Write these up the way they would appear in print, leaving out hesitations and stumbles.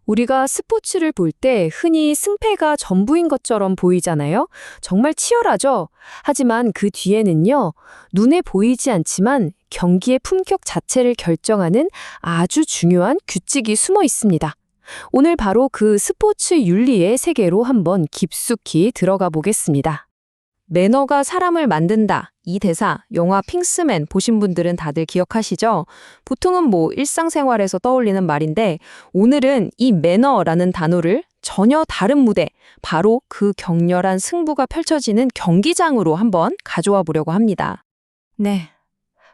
우리가 스포츠를 볼 때 흔히 승패가 전부인 것처럼 보이잖아요. 정말 치열하죠. 하지만 그 뒤에는요, 눈에 보이지 않지만 경기의 품격 자체를 결정하는 아주 중요한 규칙이 숨어 있습니다. 오늘 바로 그 스포츠 윤리의 세계로 한번 깊숙이 들어가 보겠습니다. 매너가 사람을 만든다. 이 대사, 영화 핑스맨 보신 분들은 다들 기억하시죠? 보통은 일상생활에서 떠올리는 말인데 오늘은 이 매너라는 단어를 전혀 다른 무대, 바로 그 격렬한 승부가 펼쳐지는 경기장으로 한번 가져와 보려고 합니다. 네,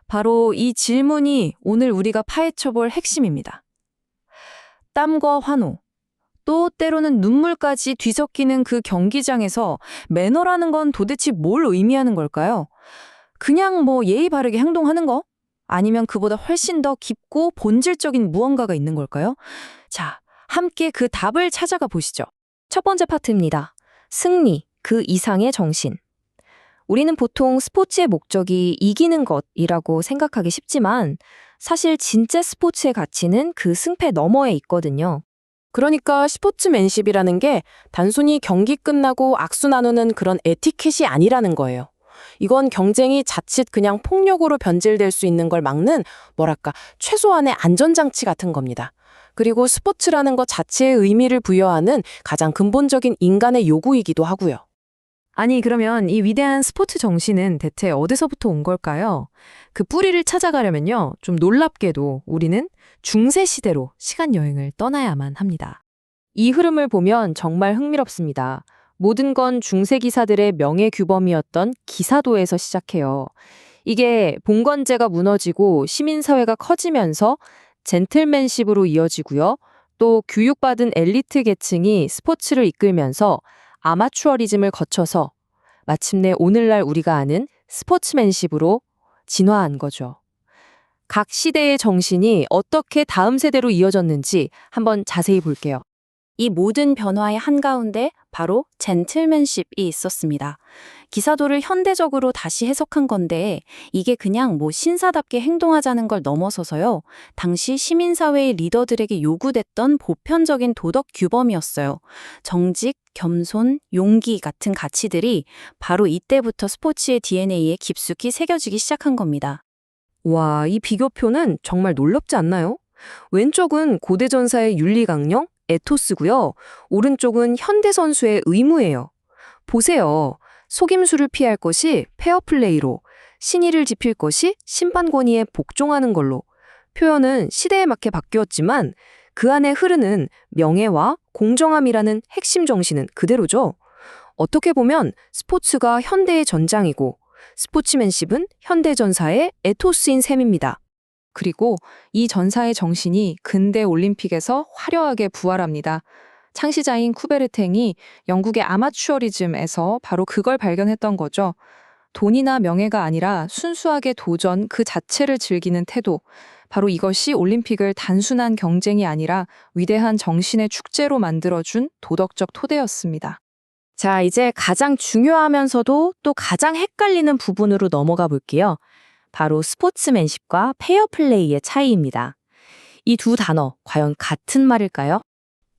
바로 이 질문이 오늘 우리가 파헤쳐볼 핵심입니다. 땀과 환호, 또 때로는 눈물까지 뒤섞이는 그 경기장에서 매너라는 건 도대체 뭘 의미하는 걸까요? 그냥 예의 바르게 행동하는 거? 아니면 그보다 훨씬 더 깊고 본질적인 무언가가 있는 걸까요? 자, 함께 그 답을 찾아가 보시죠. 첫 번째 파트입니다. 승리, 그 이상의 정신. 우리는 보통 스포츠의 목적이 이기는 것이라고 생각하기 쉽지만 사실 진짜 스포츠의 가치는 그 승패 너머에 있거든요. 그러니까 스포츠맨십이라는 게 단순히 경기 끝나고 악수 나누는 그런 에티켓이 아니라는 거예요. 이건 경쟁이 자칫 그냥 폭력으로 변질될 수 있는 걸 막는 최소한의 안전장치 같은 겁니다. 그리고 스포츠라는 것 자체의 의미를 부여하는 가장 근본적인 인간의 요구이기도 하고요. 아니, 그러면 이 위대한 스포츠 정신은 대체 어디서부터 온 걸까요? 그 뿌리를 찾아가려면요, 좀 놀랍게도 우리는 중세 시대로 시간 여행을 떠나야만 합니다. 이 흐름을 보면 정말 흥미롭습니다. 모든 건 중세 기사들의 명예 규범이었던 기사도에서 시작해요. 이게 봉건제가 무너지고 시민사회가 커지면서 젠틀맨십으로 이어지고요. 또 교육받은 엘리트 계층이 스포츠를 이끌면서 아마추어리즘을 거쳐서 마침내 오늘날 우리가 아는 스포츠맨십으로 진화한 거죠. 각 시대의 정신이 어떻게 다음 세대로 이어졌는지 한번 자세히 볼게요. 이 모든 변화의 한가운데 바로 젠틀맨십이 있었습니다. 기사도를 현대적으로 다시 해석한 건데 이게 그냥 신사답게 행동하자는 걸 넘어서서요. 당시 시민사회의 리더들에게 요구됐던 보편적인 도덕 규범이었어요. 정직, 겸손, 용기 같은 가치들이 바로 이때부터 스포츠의 DNA에 깊숙이 새겨지기 시작한 겁니다. 와, 이 비교표는 정말 놀랍지 않나요? 왼쪽은 고대 전사의 윤리강령, 에토스고요. 오른쪽은 현대 선수의 의무예요. 보세요. 속임수를 피할 것이 페어플레이로, 신의를 지킬 것이 심판 권위에 복종하는 걸로. 표현은 시대에 맞게 바뀌었지만 그 안에 흐르는 명예와 공정함이라는 핵심 정신은 그대로죠. 어떻게 보면 스포츠가 현대의 전장이고 스포츠맨십은 현대 전사의 에토스인 셈입니다. 그리고 이 전사의 정신이 근대 올림픽에서 화려하게 부활합니다. 창시자인 쿠베르탱이 영국의 아마추어리즘에서 바로 그걸 발견했던 거죠. 돈이나 명예가 아니라 순수하게 도전 그 자체를 즐기는 태도. 바로 이것이 올림픽을 단순한 경쟁이 아니라 위대한 정신의 축제로 만들어준 도덕적 토대였습니다. 자, 이제 가장 중요하면서도 또 가장 헷갈리는 부분으로 넘어가 볼게요. 바로 스포츠맨십과 페어플레이의 차이입니다. 이 두 단어, 과연 같은 말일까요?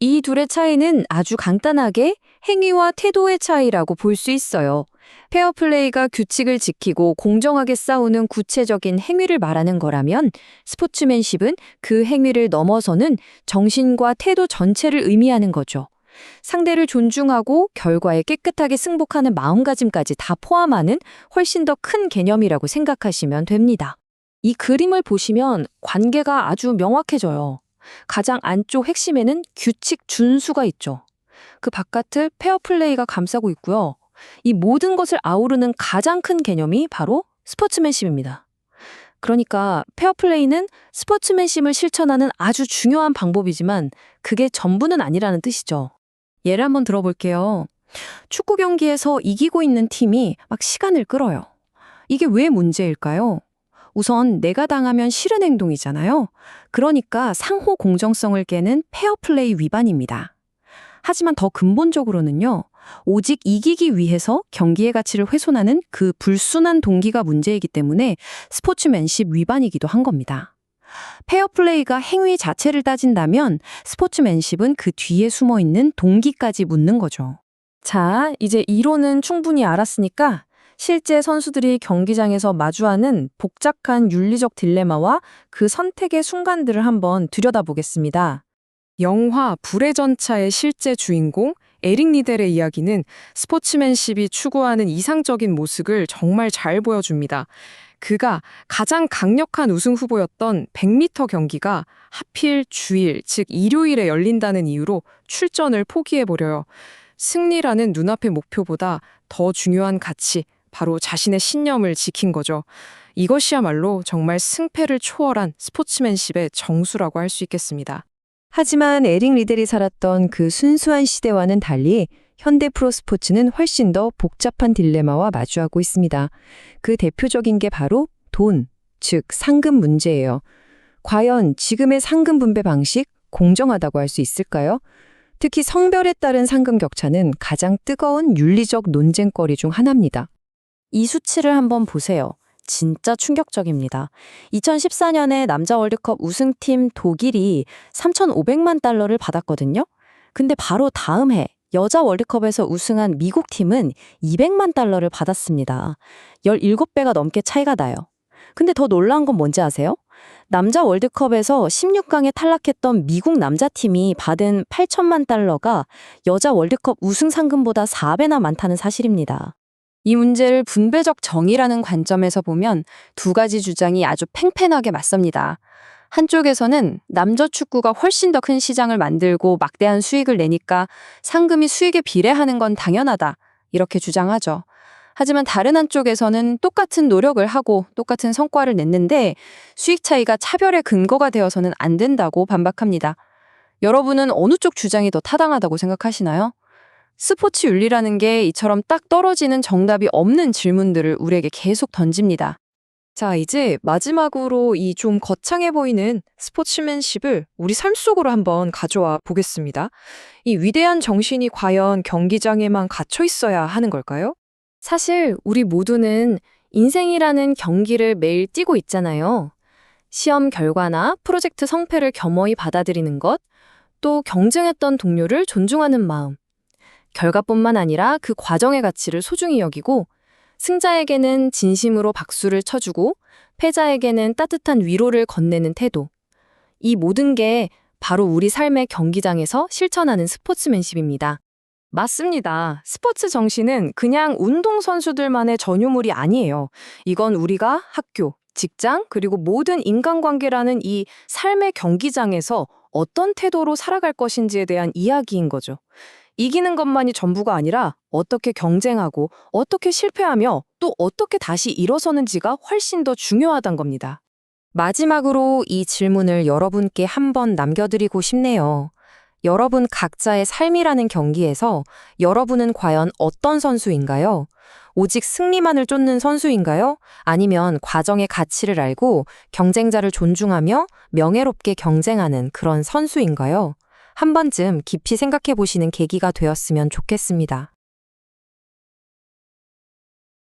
이 둘의 차이는 아주 간단하게 행위와 태도의 차이라고 볼 수 있어요. 페어플레이가 규칙을 지키고 공정하게 싸우는 구체적인 행위를 말하는 거라면 스포츠맨십은 그 행위를 넘어서는 정신과 태도 전체를 의미하는 거죠. 상대를 존중하고 결과에 깨끗하게 승복하는 마음가짐까지 다 포함하는 훨씬 더 큰 개념이라고 생각하시면 됩니다. 이 그림을 보시면 관계가 아주 명확해져요. 가장 안쪽 핵심에는 규칙 준수가 있죠. 그 바깥을 페어플레이가 감싸고 있고요. 이 모든 것을 아우르는 가장 큰 개념이 바로 스포츠맨십입니다. 그러니까 페어플레이는 스포츠맨십을 실천하는 아주 중요한 방법이지만 그게 전부는 아니라는 뜻이죠. 예를 한번 들어볼게요. 축구 경기에서 이기고 있는 팀이 막 시간을 끌어요. 이게 왜 문제일까요? 우선 내가 당하면 싫은 행동이잖아요. 그러니까 상호 공정성을 깨는 페어플레이 위반입니다. 하지만 더 근본적으로는요. 오직 이기기 위해서 경기의 가치를 훼손하는 그 불순한 동기가 문제이기 때문에 스포츠맨십 위반이기도 한 겁니다. 페어플레이가 행위 자체를 따진다면 스포츠맨십은 그 뒤에 숨어 있는 동기까지 묻는 거죠. 자, 이제 이론은 충분히 알았으니까 실제 선수들이 경기장에서 마주하는 복잡한 윤리적 딜레마와 그 선택의 순간들을 한번 들여다보겠습니다. 영화 불의 전차의 실제 주인공 에릭 리델의 이야기는 스포츠맨십이 추구하는 이상적인 모습을 정말 잘 보여줍니다. 그가 가장 강력한 우승 후보였던 100m 경기가 하필 주일, 즉 일요일에 열린다는 이유로 출전을 포기해버려요. 승리라는 눈앞의 목표보다 더 중요한 가치, 바로 자신의 신념을 지킨 거죠. 이것이야말로 정말 승패를 초월한 스포츠맨십의 정수라고 할 수 있겠습니다. 하지만 에릭 리델이 살았던 그 순수한 시대와는 달리 현대 프로스포츠는 훨씬 더 복잡한 딜레마와 마주하고 있습니다. 그 대표적인 게 바로 돈, 즉 상금 문제예요. 과연 지금의 상금 분배 방식 공정하다고 할 수 있을까요? 특히 성별에 따른 상금 격차는 가장 뜨거운 윤리적 논쟁거리 중 하나입니다. 이 수치를 한번 보세요. 진짜 충격적입니다. 2014년에 남자 월드컵 우승팀 독일이 3,500만 달러를 받았거든요. 근데 바로 다음 해 여자 월드컵에서 우승한 미국 팀은 200만 달러를 받았습니다. 17배가 넘게 차이가 나요. 근데 더 놀라운 건 뭔지 아세요? 남자 월드컵에서 16강에 탈락했던 미국 남자팀이 받은 8천만 달러가 여자 월드컵 우승 상금보다 4배나 많다는 사실입니다. 이 문제를 분배적 정의라는 관점에서 보면 두 가지 주장이 아주 팽팽하게 맞섭니다. 한쪽에서는 남자 축구가 훨씬 더 큰 시장을 만들고 막대한 수익을 내니까 상금이 수익에 비례하는 건 당연하다, 이렇게 주장하죠. 하지만 다른 한쪽에서는 똑같은 노력을 하고 똑같은 성과를 냈는데 수익 차이가 차별의 근거가 되어서는 안 된다고 반박합니다. 여러분은 어느 쪽 주장이 더 타당하다고 생각하시나요? 스포츠 윤리라는 게 이처럼 딱 떨어지는 정답이 없는 질문들을 우리에게 계속 던집니다. 자, 이제 마지막으로 이 좀 거창해 보이는 스포츠맨십을 우리 삶 속으로 한번 가져와 보겠습니다. 이 위대한 정신이 과연 경기장에만 갇혀 있어야 하는 걸까요? 사실 우리 모두는 인생이라는 경기를 매일 뛰고 있잖아요. 시험 결과나 프로젝트 성패를 겸허히 받아들이는 것, 또 경쟁했던 동료를 존중하는 마음. 결과뿐만 아니라 그 과정의 가치를 소중히 여기고 승자에게는 진심으로 박수를 쳐주고 패자에게는 따뜻한 위로를 건네는 태도. 이 모든 게 바로 우리 삶의 경기장에서 실천하는 스포츠맨십입니다. 맞습니다. 스포츠 정신은 그냥 운동선수들만의 전유물이 아니에요. 이건 우리가 학교, 직장, 그리고 모든 인간관계라는 이 삶의 경기장에서 어떤 태도로 살아갈 것인지에 대한 이야기인 거죠. 이기는 것만이 전부가 아니라 어떻게 경쟁하고 어떻게 실패하며 또 어떻게 다시 일어서는지가 훨씬 더 중요하단 겁니다. 마지막으로 이 질문을 여러분께 한번 남겨드리고 싶네요. 여러분 각자의 삶이라는 경기에서 여러분은 과연 어떤 선수인가요? 오직 승리만을 쫓는 선수인가요? 아니면 과정의 가치를 알고 경쟁자를 존중하며 명예롭게 경쟁하는 그런 선수인가요? 한 번쯤 깊이 생각해 보시는 계기가 되었으면 좋겠습니다.